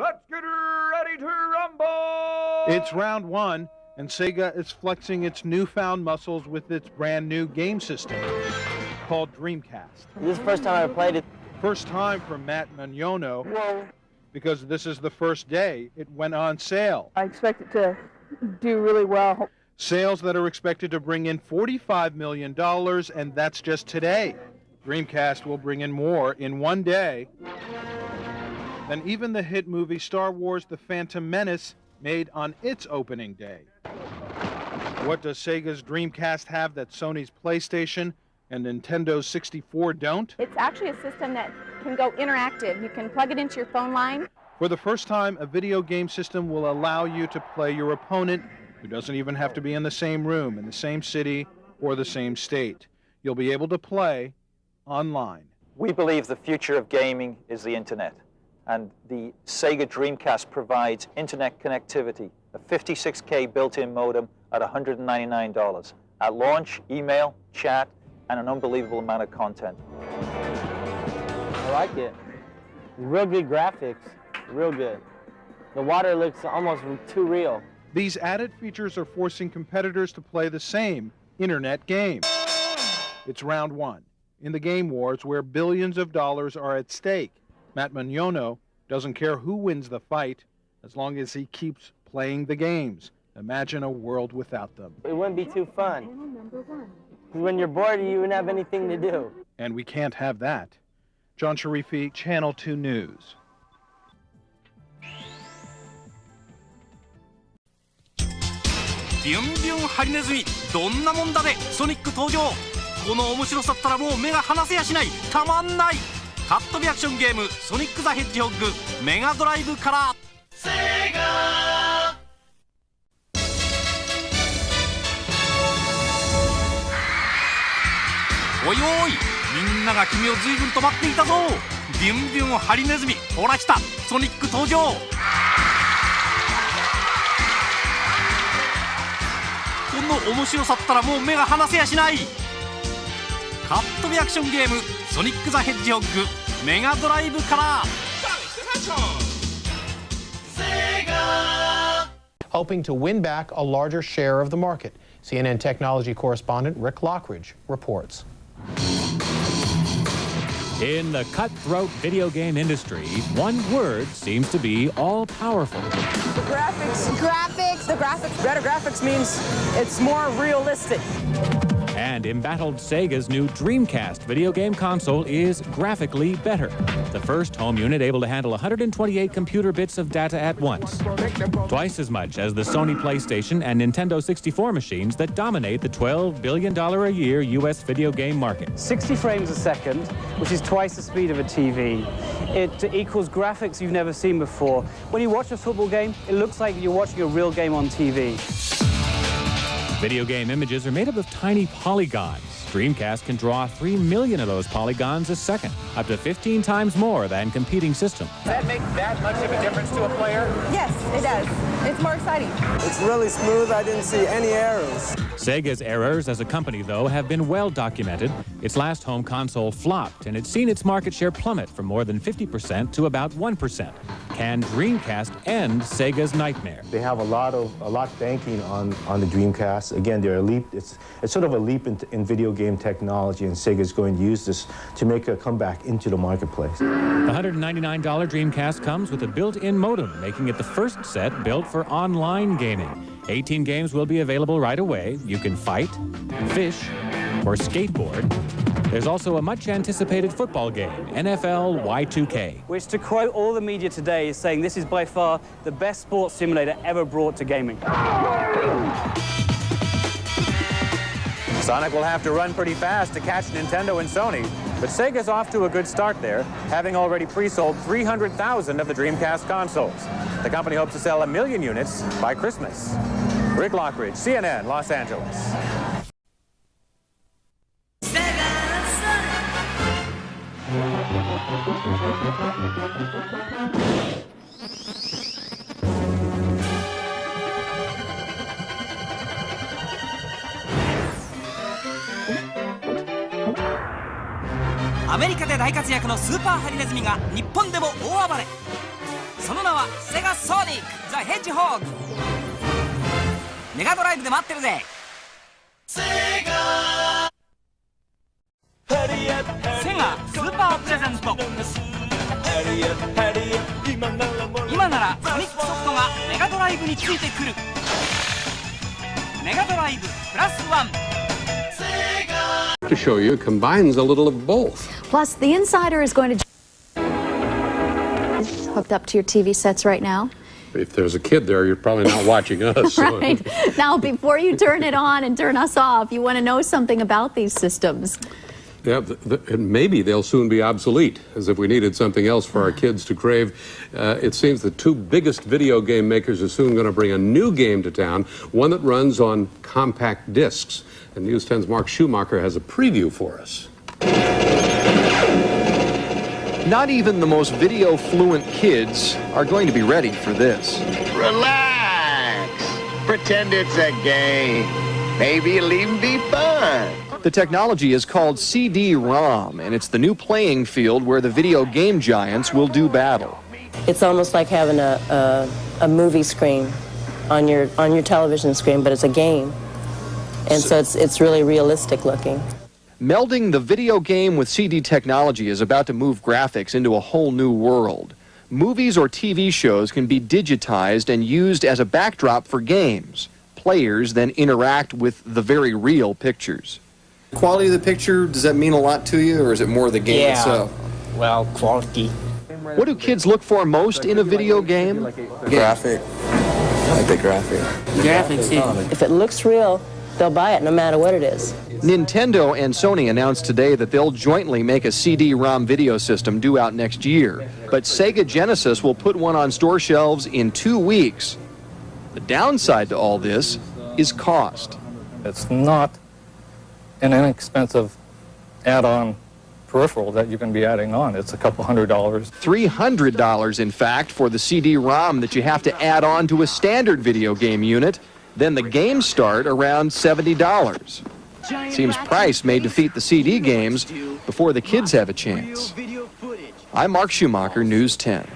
Let's get ready to rumble! It's round one, and Sega is flexing its newfound muscles with its brand new game system called Dreamcast. This is the first time I ever played it. First time for Matt Mignogno, because this is the first day it went on sale. I expect it to do really well. Sales that are expected to bring in $45 million, and that's just today. Dreamcast will bring in more in one day than even the hit movie Star Wars: The Phantom Menace made on its opening day. What does Sega's Dreamcast have that Sony's PlayStation and Nintendo's 64 don't? It's actually a system that can go interactive. You can plug it into your phone line. For the first time, a video game system will allow you to play your opponent, who doesn't even have to be in the same room, in the same city, or the same state. You'll be able to play online. We believe the future of gaming is the internet, and the Sega Dreamcast provides internet connectivity, a 56K built-in modem at $199. At launch, email, chat, and an unbelievable amount of content. I like it. Real good graphics, real good. The water looks almost too real. These added features are forcing competitors to play the same internet game. It's round one in the game wars where billions of dollars are at stake. Matt Mignogno doesn't care who wins the fight as long as he keeps playing the games. Imagine a world without them. It wouldn't be too fun. When you're bored, you wouldn't have anything to do. And we can't have that. John Sharifi, Channel 2 News.ビュンビュンハリネズミ、どんなもんだでソニック登場。この面白さったらもう目が離せやしない、たまんない。カットビアクションゲームソニック・ザ・ヘッジホッグメガドライブから。セガおいおい、みんなが君を随分と待っていたぞ。ビュンビュンハリネズミ、ほら来た、ソニック登場。この面白さったらもう目が離せやしない。カットビアクションゲームソニック・ザ・ヘッジホッグメガドライブから。Hoping to win back a larger share of the market. CNN technology correspondent Rick Lockridge reports. In the cutthroat video game industry, one word seems to be all-powerful. The graphics. The graphics. Better graphics means it's more realistic. And embattled Sega's new Dreamcast video game console is graphically better. The first home unit able to handle 128 computer bits of data at once. Twice as much as the Sony PlayStation and Nintendo 64 machines that dominate the $12 billion a year U.S. video game market. 60 frames a second, which is twice the speed of a TV. It equals graphics you've never seen before. When you watch a football game, it looks like you're watching a real game on TV. Video game images are made up of tiny polygons. Dreamcast can draw 3 million of those polygons a second, up to 15 times more than competing systems. Does that make that much of a difference to a player? Yes, it does. It's more exciting. It's really smooth. I didn't see any errors. Sega's errors as a company, though, have been well documented. Its last home console flopped, and it's seen its market share plummet from more than 50% to about 1%. Can Dreamcast end Sega's nightmare? They have a lot banking on the Dreamcast. Again, they're a leap. It's sort of a leap in video game technology, and Sega's going to use this to make a comeback into the marketplace. The $199 Dreamcast comes with a built-in modem, making it the first set built for online gaming. 18 games will be available right away. You can fight, fish, or skateboard. There's also a much-anticipated football game, NFL Y2K. Which, to quote all the media today, is saying this is by far the best sports simulator ever brought to gaming. Sonic will have to run pretty fast to catch Nintendo and Sony, but Sega's off to a good start there, having already pre-sold 300,000 of the Dreamcast consoles. The company hopes to sell 1 million units by Christmas. Rick Lockridge, CNN, Los Angeles. America アメリカで大活躍のスーパーハリネズミが日本でも大暴れ。その名はセガソニックザ・ヘッジホーグ。メガドライブで待ってるぜ。セガスーパープレゼント。今ならソニックソフトがメガドライブについてくる。メガドライブプラス1。To show you, combines a little of both. Plus, the Insider is going to hooked up to your TV sets right now. If there's a kid there, you're probably not watching us. Right. Now, before you turn it on and turn us off, you want to know something about these systems. Yeah, and maybe they'll soon be obsolete, as if we needed something else for our kids to crave. It seems the two biggest video game makers are soon going to bring a new game to town, one that runs on compact discs. And News 10's Mark Schumacher has a preview for us. Not even the most video-fluent kids are going to be ready for this. Relax. Pretend it's a game. Maybe it'll even be fun. The technology is called CD-ROM, and it's the new playing field where the video game giants will do battle. It's almost like having a movie screen on your television screen, but it's a game. And so it's really realistic looking. Melding the video game with CD technology is about to move graphics into a whole new world. Movies or TV shows can be digitized and used as a backdrop for games. Players then interact with the very real pictures. Quality of the picture, does that mean a lot to you, or is it more the game itself? Well, quality. What do kids look for most in a video game? Graphic. Like the graphic. Graphics, yeah. If it looks real, they'll buy it no matter what it is. Nintendo and Sony announced today that they'll jointly make a CD-ROM video system due out next year. But Sega Genesis will put one on store shelves in 2 weeks. The downside to all this is cost. It's not an inexpensive add-on peripheral that you can be adding on. It's a couple $100. $300, in fact, for the CD-ROM that you have to add on to a standard video game unit. Then the games start around $70. Seems price may defeat the CD games before the kids have a chance. I'm Mark Schumacher, News 10.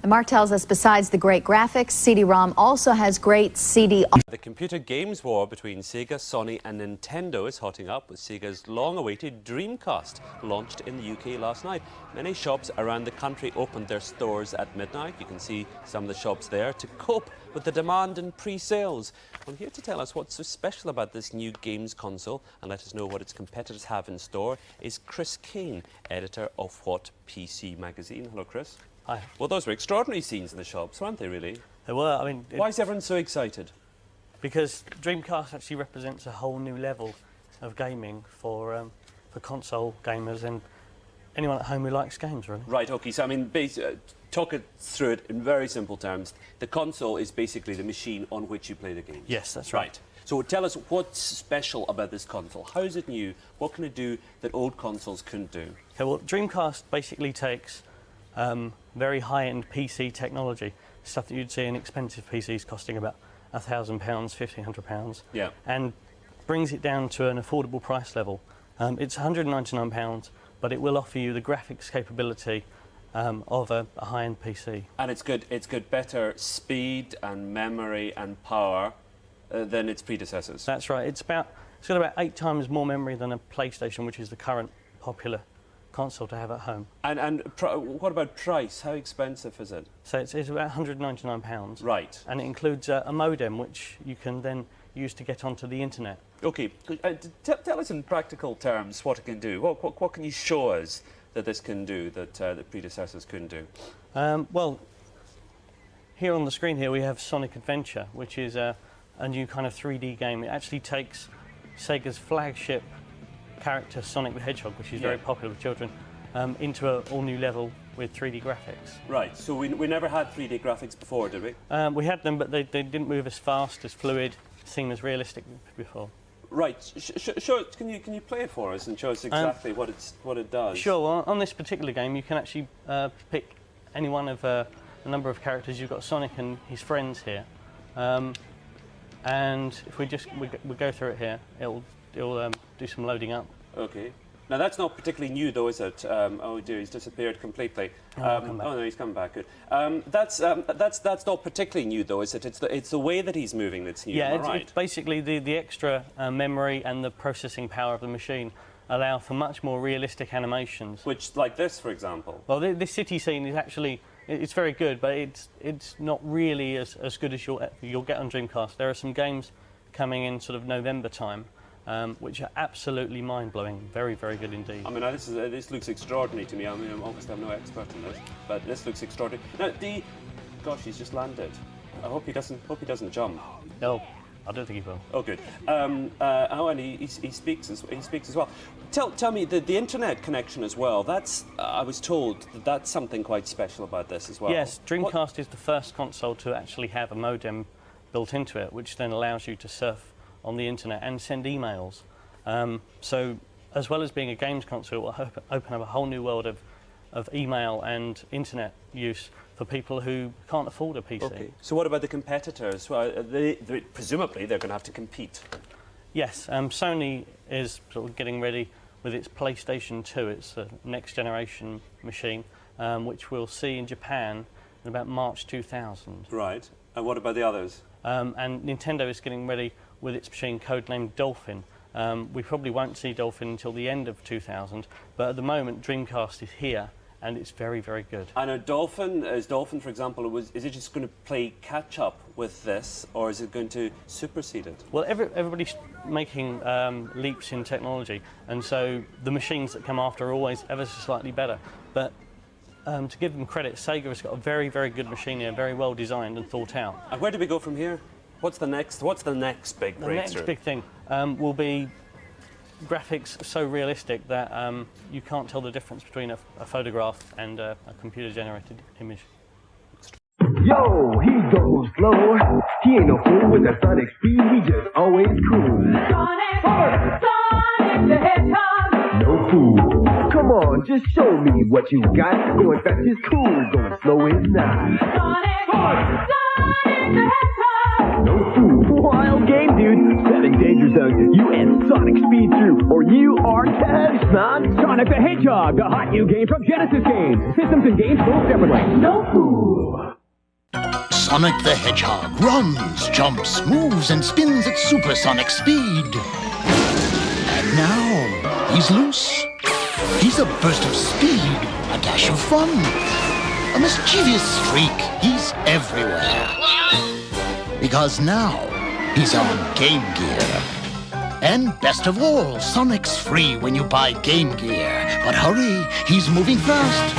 And Mark tells us besides the great graphics, CD-ROM also has great CD... The computer games war between Sega, Sony and Nintendo is hotting up with Sega's long-awaited Dreamcast launched in the UK last night. Many shops around the country opened their stores at midnight. You can see some of the shops there to cope with the demand in pre-sales. Well, here to tell us what's so special about this new games console and let us know what its competitors have in store is Chris Kane, editor of What PC magazine. Hello, Chris. Hi. Well, those were extraordinary scenes in the shops, weren't they, really? They were. I mean, why is everyone so excited? Because Dreamcast actually represents a whole new level of gaming for console gamers and anyone at home who likes games, really. Right. Okay. So I mean, talk it through it in very simple terms. The console is basically the machine on which you play the games. Yes, that's right. So tell us what's special about this console. How is it new? What can it do that old consoles couldn't do? Okay, well, Dreamcast basically takes very high-end PC technology, stuff that you'd see in expensive PCs costing about £1,000, £1,500, yeah, and brings it down to an affordable price level. It's £199, but it will offer you the graphics capability of a high-end PC. And it's got better speed and memory and power than its predecessors. That's right. It's got about 8 times more memory than a PlayStation, which is the current popular console to have at home. And what about price? How expensive is it? So it's about £199. Right. And it includes a modem, which you can then use to get onto the internet. Okay. Tell us in practical terms what it can do. What can you show us that this can do that the predecessors couldn't do? Well, here on the screen here we have Sonic Adventure, which is a new kind of 3D game. It actually takes Sega's flagship character Sonic the Hedgehog, which is very popular with children, into an all-new level with 3D graphics. Right, so we never had 3D graphics before, did we? We had them, but they didn't move as fast, as fluid, seem as realistic before. Right, can you play it for us and show us exactly what it does? Sure, well, on this particular game you can actually pick any one of a number of characters. You've got Sonic and his friends here, and if we go through it here, it'll do some loading up. Okay. Now that's not particularly new, though, is it? Oh dear, he's disappeared completely. Oh no, he's come back. Good. That's not particularly new, though, is it? It's the way that he's moving that's new. Yeah, am I right? it's basically the extra memory and the processing power of the machine allow for much more realistic animations. Which, like this, for example. Well, this city scene is actually it's very good, but it's not really as good as you'll get on Dreamcast. There are some games coming in sort of November time. Which are absolutely mind-blowing, very, very good indeed. I mean, this looks extraordinary to me. I mean, obviously I'm no expert in this, but this looks extraordinary. Now, gosh, he's just landed. I hope he doesn't jump. No, I don't think he will. Oh, good. And he speaks as well. Tell me the internet connection as well. That's I was told that's something quite special about this as well. Yes, Dreamcast is the first console to actually have a modem built into it, which then allows you to surf on the internet and send emails. So as well as being a games console, it will open up a whole new world of email and internet use for people who can't afford a PC. Okay. So what about the competitors? Well, presumably they're going to have to compete. Yes, Sony is sort of getting ready with its PlayStation 2. It's a next generation machine, which we'll see in Japan in about March 2000. Right. And what about the others? And Nintendo is getting ready with its machine codenamed Dolphin. We probably won't see Dolphin until the end of 2000, but at the moment Dreamcast is here and it's very, very good. And Dolphin, for example, is it just going to play catch-up with this, or is it going to supersede it? Well, everybody's making leaps in technology, and so the machines that come after are always ever so slightly better. But to give them credit, Sega has got a very, very good machine here, very well designed and thought out. And where do we go from here? What's the next big breakthrough? The next big thing will be graphics so realistic that you can't tell the difference between a photograph and a computer-generated image. Yo, he goes slow. He ain't no fool with the sonic speed. He just always cool. Sonic the Hedgehog. No fool. Come on, just show me what you got. Going fast is cool, going slow is not. Sonic the Hedgehog. No fool. Wild game, dude. 7 danger zones. You and Sonic speed through, or you are toast, man. Sonic the Hedgehog, the hot new game from Genesis Games. Systems and games sold separately. No fool. Sonic the Hedgehog runs, jumps, moves, and spins at supersonic speed. And now, he's loose. He's a burst of speed, a dash of fun, a mischievous streak. He's everywhere. Because now, he's on Game Gear. And best of all, Sonic's free when you buy Game Gear. But hurry, he's moving fast.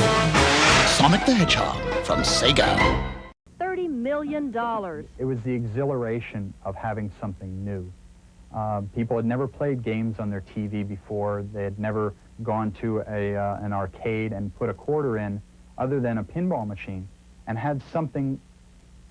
Sonic the Hedgehog from Sega. $30 million. It was the exhilaration of having something new. People had never played games on their TV before. They had never gone to an arcade and put a quarter in other than a pinball machine and had something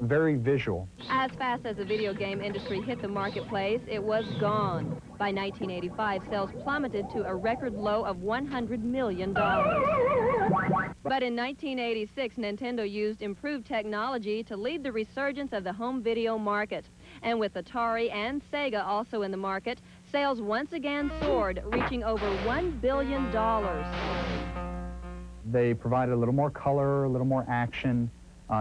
very visual. As fast as the video game industry hit the marketplace, it was gone. By 1985, sales plummeted to a record low of $100 million. But in 1986, Nintendo used improved technology to lead the resurgence of the home video market. And with Atari and Sega also in the market, sales once again soared, reaching over $1 billion. They provided a little more color, a little more action.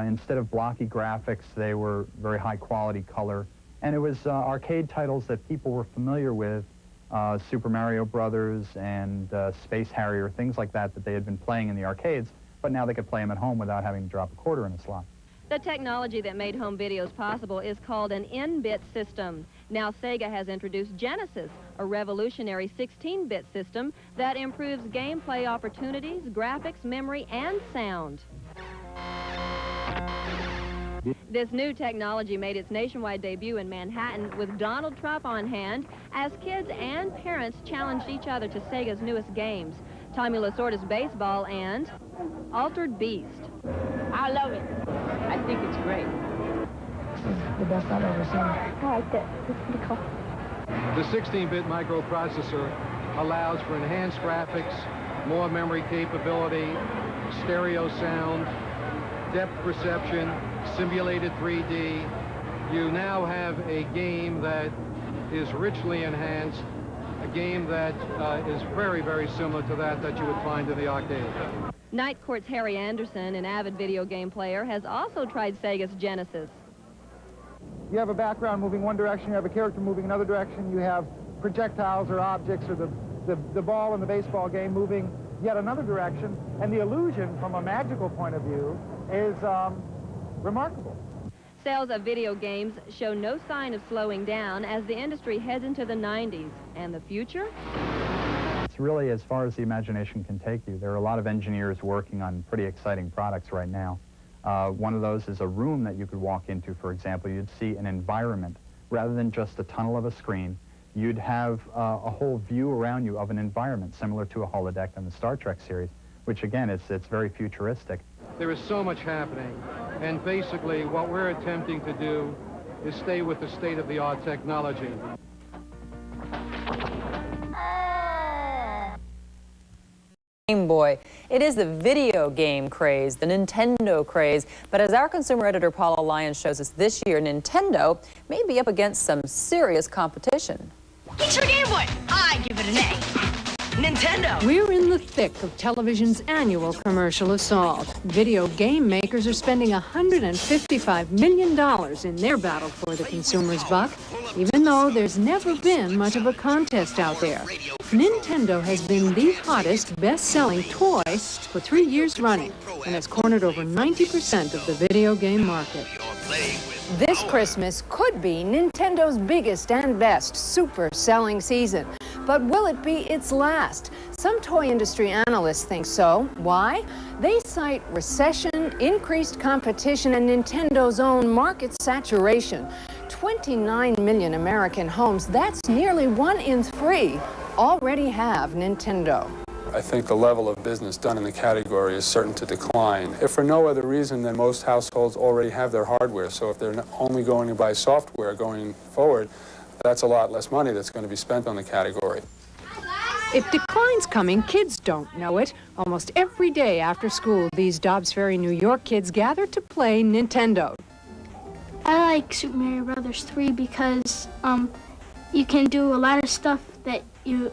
Instead of blocky graphics, they were very high-quality color. And it was arcade titles that people were familiar with, Super Mario Brothers and Space Harrier, things like that they had been playing in the arcades, but now they could play them at home without having to drop a quarter in a slot. The technology that made home videos possible is called an N-bit system. Now Sega has introduced Genesis, a revolutionary 16-bit system that improves gameplay opportunities, graphics, memory, and sound. This new technology made its nationwide debut in Manhattan with Donald Trump on hand as kids and parents challenged each other to Sega's newest games, Tommy Lasorda's Baseball and Altered Beast. I love it. I think it's great. The best I've ever seen. I like it. It's pretty cool. The 16-bit microprocessor allows for enhanced graphics, more memory capability, stereo sound, depth perception, simulated 3D. You now have a game that is richly enhanced, a game that is very, very similar to that you would find in the arcade. Night Court's Harry Anderson, an avid video game player, has also tried Sega's Genesis. You have a background moving one direction, you have a character moving another direction, you have projectiles or objects or the ball in the baseball game moving yet another direction, and the illusion from a magical point of view is remarkable. Sales of video games show no sign of slowing down as the industry heads into the 90s. And the future? It's really as far as the imagination can take you. There are a lot of engineers working on pretty exciting products right now. One of those is a room that you could walk into, for example. You'd see an environment. Rather than just a tunnel of a screen, you'd have a whole view around you of an environment, similar to a holodeck in the Star Trek series, which again, it's very futuristic. There is so much happening, and basically what we're attempting to do is stay with the state-of-the-art technology. Game Boy. It is the video game craze, the Nintendo craze, but as our consumer editor Paula Lyons shows us this year, Nintendo may be up against some serious competition. Get your Game Boy! I give it an A. Nintendo! We're in the thick of television's annual commercial assault. Video game makers are spending $155 million in their battle for the consumer's buck, even though there's never been much of a contest out there. Nintendo has been the hottest, best-selling toy for 3 years running and has cornered over 90% of the video game market. This Christmas could be Nintendo's biggest and best super-selling season. But will it be its last? Some toy industry analysts think so. Why? They cite recession, increased competition, and Nintendo's own market saturation. 29 million American homes, that's nearly 1 in 3, already have Nintendo. I think the level of business done in the category is certain to decline, if for no other reason than most households already have their hardware. So if they're only going to buy software going forward, that's a lot less money that's going to be spent on the category. If decline's coming, kids don't know it. Almost every day after school, these Dobbs Ferry, New York kids gather to play Nintendo. I like Super Mario Brothers 3 because you can do a lot of stuff that you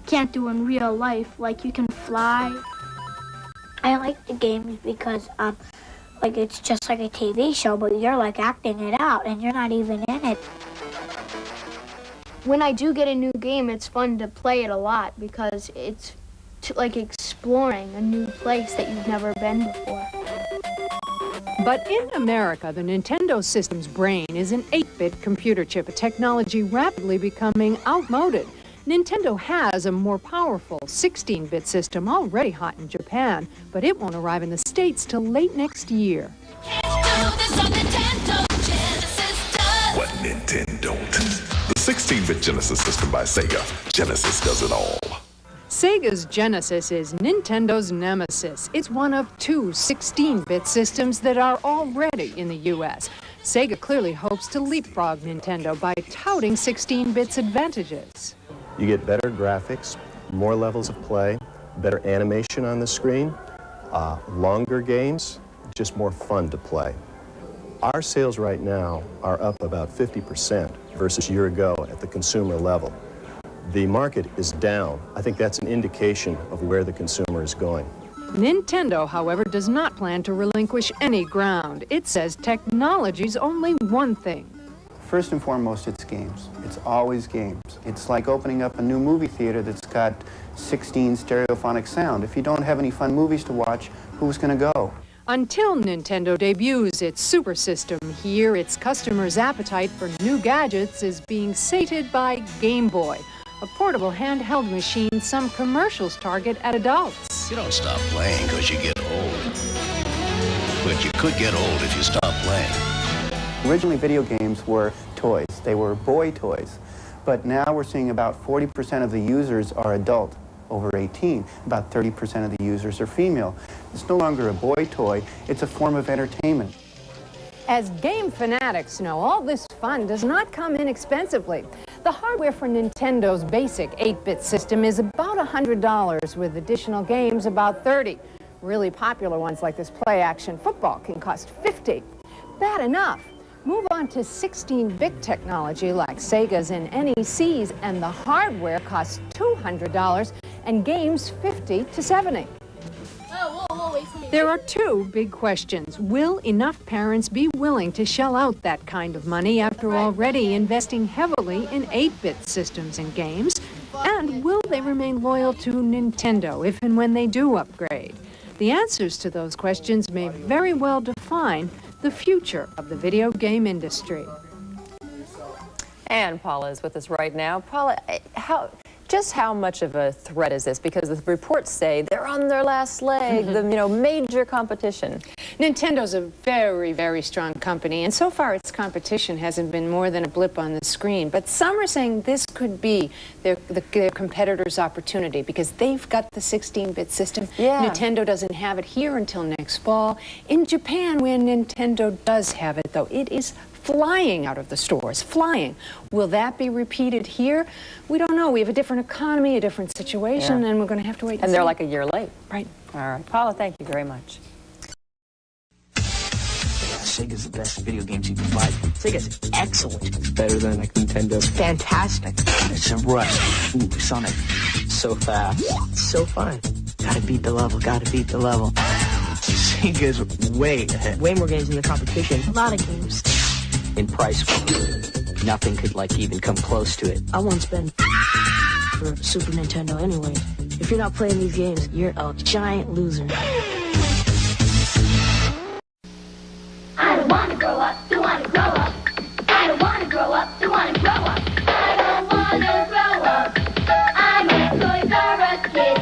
can't do in real life, like you can fly. I like the games because like it's just like a TV show, but you're like acting it out and you're not even in it. When I do get a new game, it's fun to play it a lot because it's like exploring a new place that you've never been before. But in America, the Nintendo system's brain is an 8-bit computer chip, a technology rapidly becoming outmoded. Nintendo has a more powerful 16-bit system already hot in Japan, but it won't arrive in the States till late next year. What Nintendo? The 16-bit Genesis system by Sega. Genesis does it all. Sega's Genesis is Nintendo's nemesis. It's one of 2 16-bit systems that are already in the U.S. Sega clearly hopes to leapfrog Nintendo by touting 16-bit's advantages. You get better graphics, more levels of play, better animation on the screen, longer games, just more fun to play. Our sales right now are up about 50% versus a year ago at the consumer level. The market is down. I think that's an indication of where the consumer is going. Nintendo, however, does not plan to relinquish any ground. It says technology's only one thing. First and foremost, it's games. It's always games. It's like opening up a new movie theater that's got 16 stereophonic sound. If you don't have any fun movies to watch, who's going to go? Until Nintendo debuts its Super System here, its customers' appetite for new gadgets is being sated by Game Boy, a portable handheld machine some commercials target at adults. You don't stop playing because you get old. But you could get old if you stop playing. Originally, video games were toys. They were boy toys. But now we're seeing about 40% of the users are adult, over 18. About 30% of the users are female. It's no longer a boy toy. It's a form of entertainment. As game fanatics know, all this fun does not come inexpensively. The hardware for Nintendo's basic 8-bit system is about $100, with additional games about $30. Really popular ones like this play-action football can cost $50. Bad enough. Move on to 16-bit technology like Sega's and NEC's, and the hardware costs $200 and games $50 to $70. There are two big questions. Will enough parents be willing to shell out that kind of money after already investing heavily in 8-bit systems and games? And will they remain loyal to Nintendo if and when they do upgrade? The answers to those questions may very well define the future of the video game industry. And Paula is with us right now. Paula, just how much of a threat is this? Because the reports say they're on their last leg, the major competition. Nintendo's a very, very strong company, and so far its competition hasn't been more than a blip on the screen. But some are saying this could be their competitor's opportunity because they've got the 16-bit system. Yeah. Nintendo doesn't have it here until next fall. In Japan, where Nintendo does have it, though, it is flying out of the stores, flying. Will that be repeated here? We don't know. We have a different economy, a different situation, and we're going to have to wait and see. And they're like a year late. Right. All right. Paula, thank you very much. Sega's the best video games you can buy. Sega's excellent. It's better than like Nintendo. It's fantastic. It's a rush. Ooh, Sonic. So fast. So fun. Gotta beat the level. Gotta beat the level. Sega's way ahead. Way more games in the competition. A lot of games. In price, nothing could like even come close to it. I won't spend for Super Nintendo anyway. If you're not playing these games, you're a giant loser. I don't want to grow up, don't want to grow up. I don't want to grow up, don't want to grow up. I don't want to grow up. I'm a Toys R Us kid.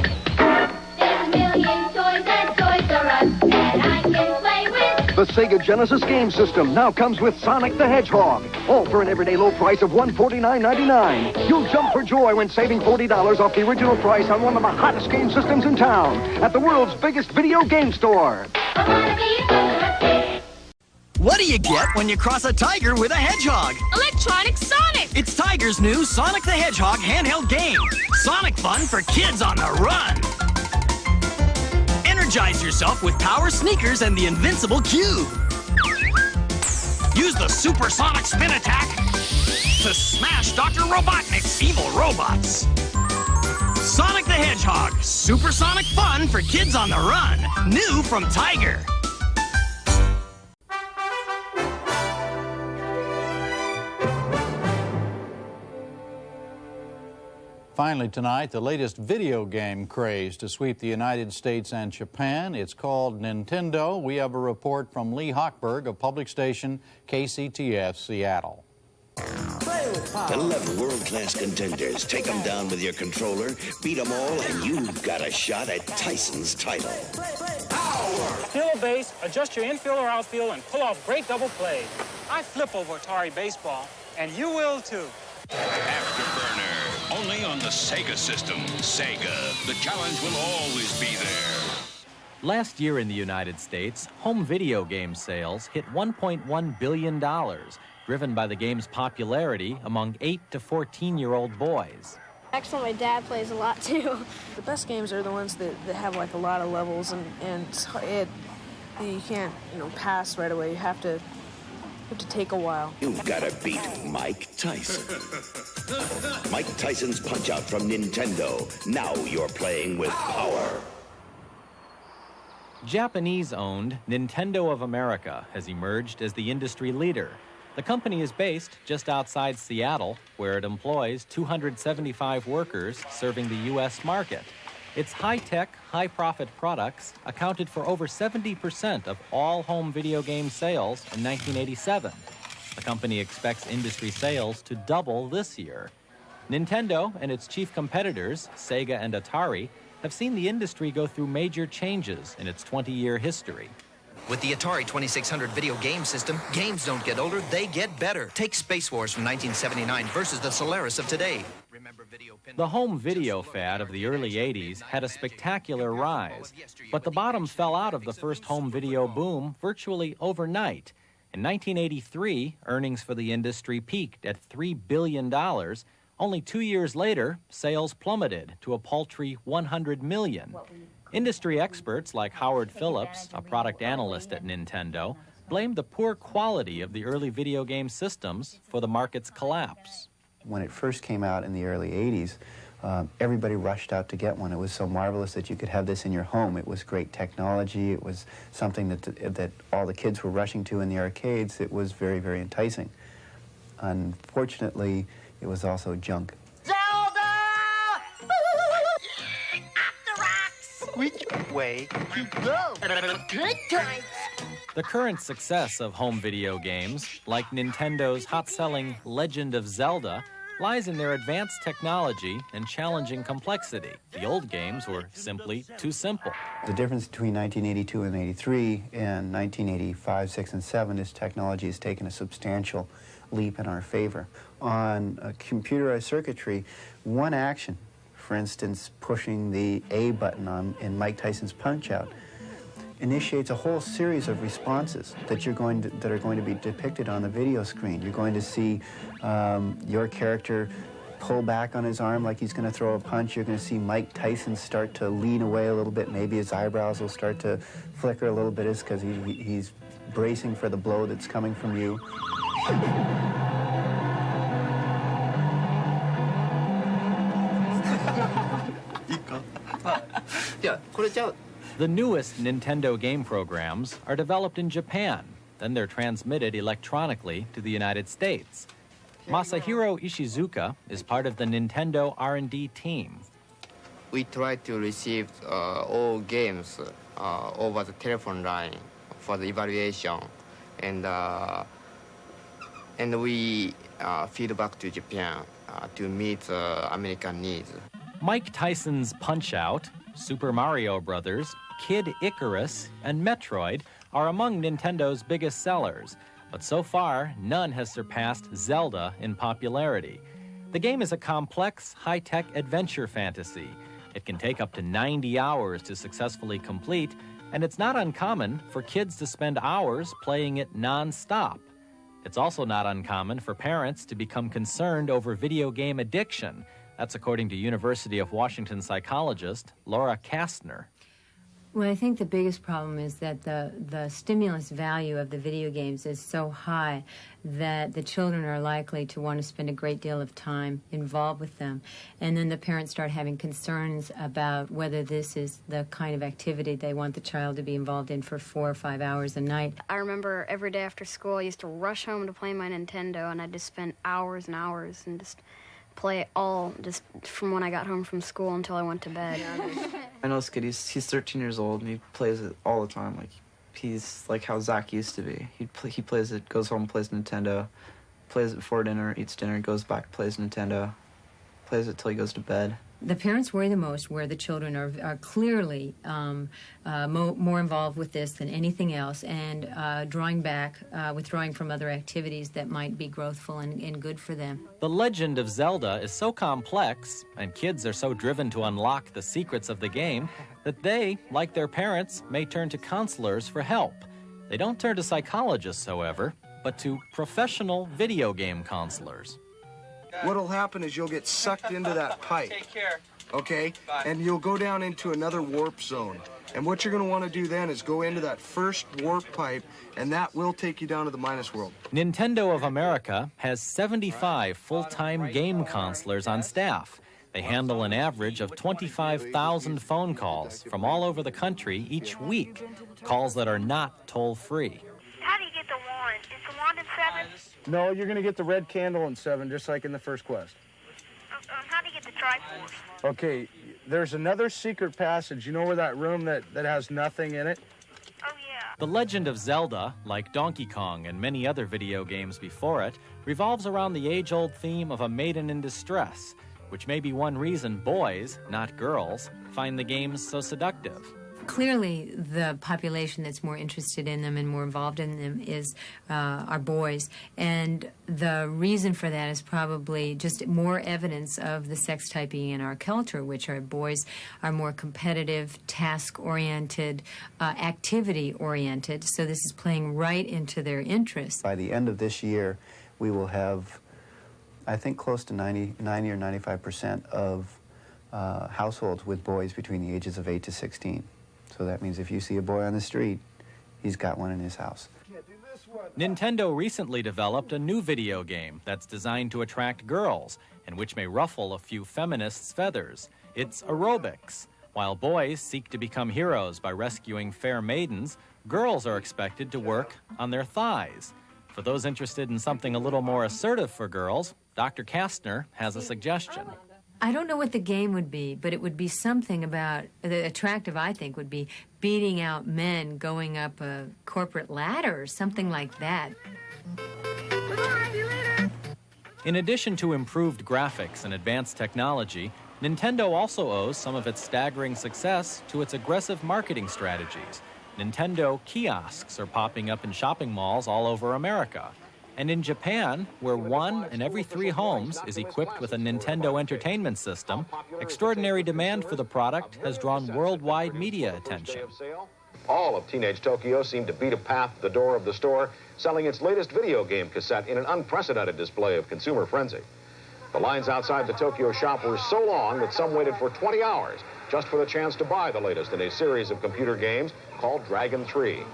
There's a million toys at Toys R Us that I can play with. The Sega Genesis game system now comes with Sonic the Hedgehog. All for an everyday low price of $149.99. You'll jump for joy when saving $40 off the original price on one of the hottest game systems in town at the world's biggest video game store. I want to be a Toys R Us kid. What do you get when you cross a tiger with a hedgehog? Electronic Sonic! It's Tiger's new Sonic the Hedgehog handheld game. Sonic fun for kids on the run. Energize yourself with power sneakers and the invincible cube. Use the supersonic spin attack to smash Dr. Robotnik's evil robots. Sonic the Hedgehog, supersonic fun for kids on the run. New from Tiger. Finally tonight, the latest video game craze to sweep the United States and Japan. It's called Nintendo. We have a report from Lee Hochberg of public station KCTF Seattle. 11 world-class contenders. Take them down with your controller, beat them all, and you've got a shot at Tyson's title. Steal a base, adjust your infield or outfield, and pull off great double play. I flip over Atari baseball, and you will too. Afterburner, only on the Sega system. Sega, the challenge will always be there. Last year in the United States, home video game sales hit $1.1 billion, driven by the game's popularity among 8 to 14-year-old boys. Actually, my dad plays a lot too. The best games are the ones that have like a lot of levels and you can't pass right away. You have to take a while. You've got to beat Mike Tyson. Mike Tyson's Punch-Out from Nintendo. Now you're playing with power. Japanese-owned Nintendo of America has emerged as the industry leader. The company is based just outside Seattle, where it employs 275 workers serving the U.S. market. Its high-tech, high-profit products accounted for over 70% of all home video game sales in 1987. The company expects industry sales to double this year. Nintendo and its chief competitors, Sega and Atari, have seen the industry go through major changes in its 20-year history. With the Atari 2600 video game system, games don't get older, they get better. Take Space Wars from 1979 versus the Solaris of today. The home video fad of the early 80s had a spectacular rise, but the bottom fell out of the first home video boom virtually overnight. In 1983, earnings for the industry peaked at $3 billion. Only 2 years later, sales plummeted to a paltry $100 million. Industry experts like Howard Phillips, a product analyst at Nintendo, blamed the poor quality of the early video game systems for the market's collapse. When it first came out in the early 80s, everybody rushed out to get one. It was so marvelous that you could have this in your home. It was great technology. It was something that all the kids were rushing to in the arcades. It was very, very enticing. Unfortunately, it was also junk. Which way to go? Good times. The current success of home video games, like Nintendo's hot-selling Legend of Zelda, lies in their advanced technology and challenging complexity. The old games were simply too simple. The difference between 1982 and 83 and 1985, 6, and 7 is technology has taken a substantial leap in our favor. On computerized circuitry, one action, for instance, pushing the A button in Mike Tyson's Punch-Out, initiates a whole series of responses that are going to be depicted on the video screen. You're going to see your character pull back on his arm like he's going to throw a punch. You're going to see Mike Tyson start to lean away a little bit. Maybe his eyebrows will start to flicker a little bit because he's bracing for the blow that's coming from you. The newest Nintendo game programs are developed in Japan, then they're transmitted electronically to the United States. Masahiro Ishizuka is part of the Nintendo R&D team. We try to receive all games over the telephone line for the evaluation, and we feed back to Japan to meet American needs. Mike Tyson's Punch-Out, Super Mario Bros., Kid Icarus, and Metroid are among Nintendo's biggest sellers, but so far, none has surpassed Zelda in popularity. The game is a complex, high-tech adventure fantasy. It can take up to 90 hours to successfully complete, and it's not uncommon for kids to spend hours playing it non-stop. It's also not uncommon for parents to become concerned over video game addiction. That's according to University of Washington psychologist Laura Kastner. Well, I think the biggest problem is that the stimulus value of the video games is so high that the children are likely to want to spend a great deal of time involved with them. And then the parents start having concerns about whether this is the kind of activity they want the child to be involved in for 4 or 5 hours a night. I remember every day after school, I used to rush home to play my Nintendo, and I'd just spend hours and hours and just play it all just from when I got home from school until I went to bed. I know this kid, he's 13 years old, and he plays it all the time. Like, he's like how Zach used to be. He plays it, goes home, plays Nintendo, plays it before dinner, eats dinner, goes back, plays Nintendo, plays it till he goes to bed. The parents worry the most where the children are clearly more involved with this than anything else, and withdrawing from other activities that might be growthful and good for them. The Legend of Zelda is so complex, and kids are so driven to unlock the secrets of the game, that they, like their parents, may turn to counselors for help. They don't turn to psychologists, however, but to professional video game counselors. What'll happen is you'll get sucked into that pipe. Take care. Okay? Bye. And you'll go down into another warp zone. And what you're going to want to do then is go into that first warp pipe, and that will take you down to the minus world. Nintendo of America has 75 full-time game counselors on staff. They handle an average of 25,000 phone calls from all over the country each week, calls that are not toll-free. How do you get the wand? Is the wand in 7? No, you're going to get the red candle in 7, just like in the first quest. How do you get the Triforce? Okay, there's another secret passage. You know where that room that has nothing in it? Oh, yeah. The Legend of Zelda, like Donkey Kong and many other video games before it, revolves around the age-old theme of a maiden in distress, which may be one reason boys, not girls, find the games so seductive. Clearly, the population that's more interested in them and more involved in them is our boys. And the reason for that is probably just more evidence of the sex typing in our culture, which are boys are more competitive, task-oriented, activity-oriented. So this is playing right into their interests. By the end of this year, we will have, I think, close to 90 or 95% of households with boys between the ages of 8 to 16. So that means if you see a boy on the street, he's got one in his house. Nintendo recently developed a new video game that's designed to attract girls and which may ruffle a few feminists' feathers. It's aerobics. While boys seek to become heroes by rescuing fair maidens, girls are expected to work on their thighs. For those interested in something a little more assertive for girls, Dr. Kastner has a suggestion. I don't know what the game would be, but it would be something about, the attractive, I think, would be beating out men going up a corporate ladder or something like that. In addition to improved graphics and advanced technology, Nintendo also owes some of its staggering success to its aggressive marketing strategies. Nintendo kiosks are popping up in shopping malls all over America. And in Japan, where 1 in every 3 homes is equipped with a Nintendo Entertainment System, extraordinary demand for the product has drawn worldwide media attention. All of teenage Tokyo seemed to beat a path to the door of the store, selling its latest video game cassette in an unprecedented display of consumer frenzy. The lines outside the Tokyo shop were so long that some waited for 20 hours just for the chance to buy the latest in a series of computer games called Dragon 3.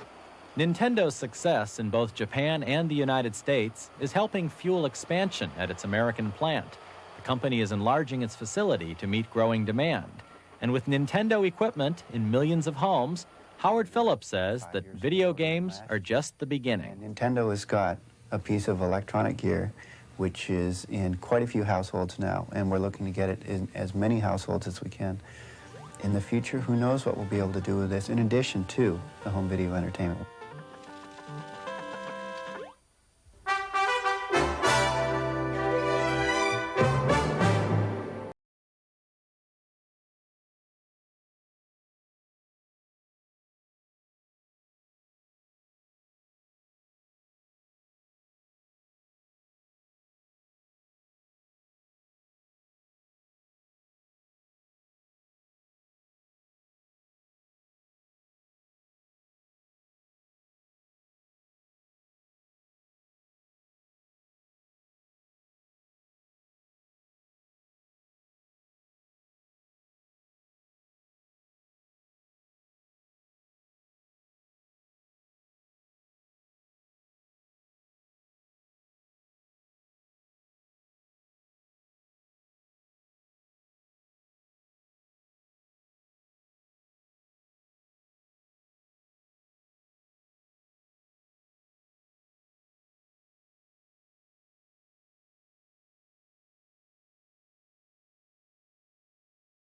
Nintendo's success in both Japan and the United States is helping fuel expansion at its American plant. The company is enlarging its facility to meet growing demand. And with Nintendo equipment in millions of homes, Howard Phillips says that video games are just the beginning. Nintendo has got a piece of electronic gear which is in quite a few households now, and we're looking to get it in as many households as we can. In the future, who knows what we'll be able to do with this in addition to the home video entertainment.